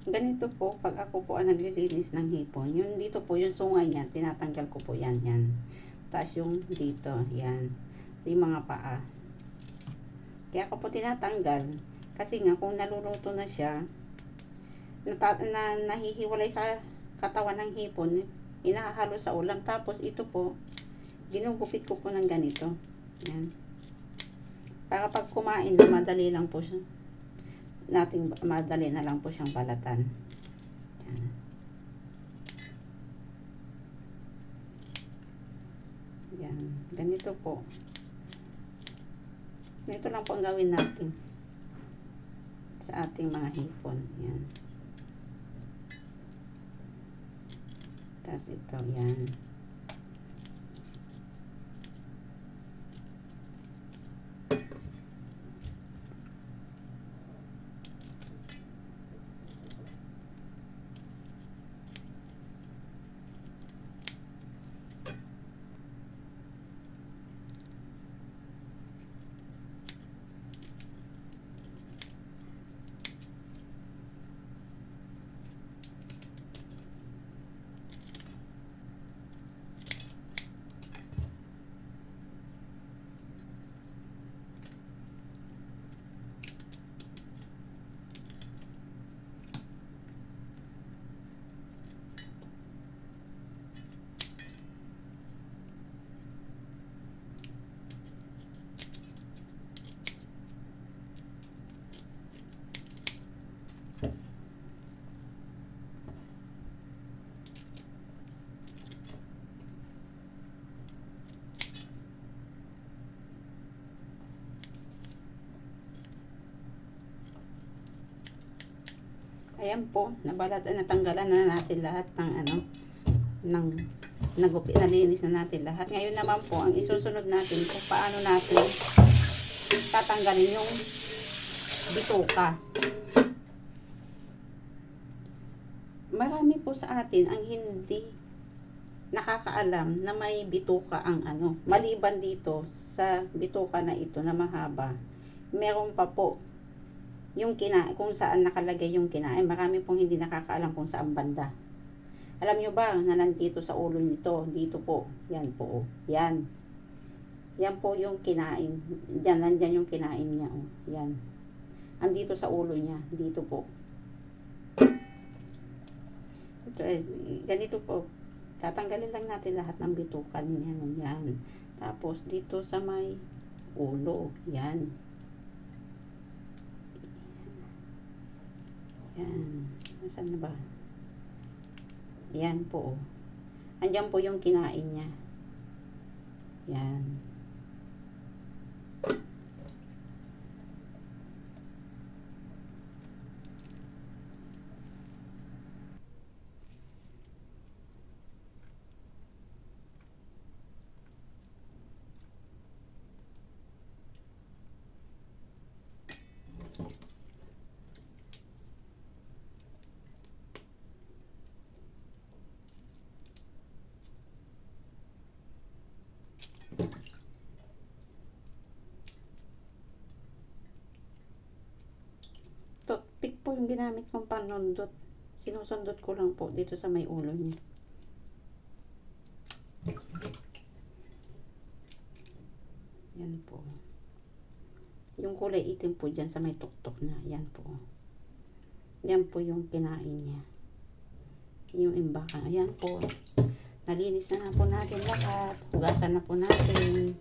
Ganito po, pag ako po ang naglilinis ng hipon, yung dito po, yung sungay niya, tinatanggal ko po yan, yan. Tapos yung dito, yan. Yung mga paa. Kaya ako po tinatanggal. Kasi nga, kung naluluto na siya, nahihiwalay sa katawan ng hipon, inahalo sa ulam. Tapos ito po, ginugupit ko po ng ganito. Yan. Para pag kumain, madali lang po siya. Madali na lang po siyang balatan. Yan. Yan. Ganito po. Ganito lang po ang gawin natin sa ating mga hipon. Yan. Tapos ito, yan. Ayan po, natanggalan na natin lahat ng nalinis na natin lahat. Ngayon naman po, ang isusunod natin kung paano natin tatanggalin yung bituka. Marami po sa atin ang hindi nakakaalam na may bituka ang maliban dito sa bituka na ito na mahaba. Meron pa po yung kung saan nakalagay yung kinain. Marami pong hindi nakakaalam kung saan banda. Alam nyo ba na nandito sa ulo nito? Dito po. Yan po. Yan. Yan po yung kinain. Diyan, nandyan yung kinain niya. Oh. Yan. Andito sa ulo niya. Dito po. Ito, ganito po. Tatanggalin lang natin lahat ng bitukan niya. Yan. Tapos dito sa may ulo. Yan. Yan. Nasaan na ba? Yan po. Andiyan po yung kinain niya. Yan. Toothpick po yung ginamit kong panundot. Sinusundot ko lang po dito sa may ulo niya. Yan po. Yung kulay itim po dyan sa may tuktok na. Yan po. Yan po yung kinain niya. Yung imbakan. Ayan po. Nalinis na po natin lahat. Hugasan na po natin.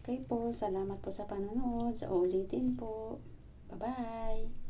Okay po, salamat po sa panonood. Sa ulitin po. Bye-bye.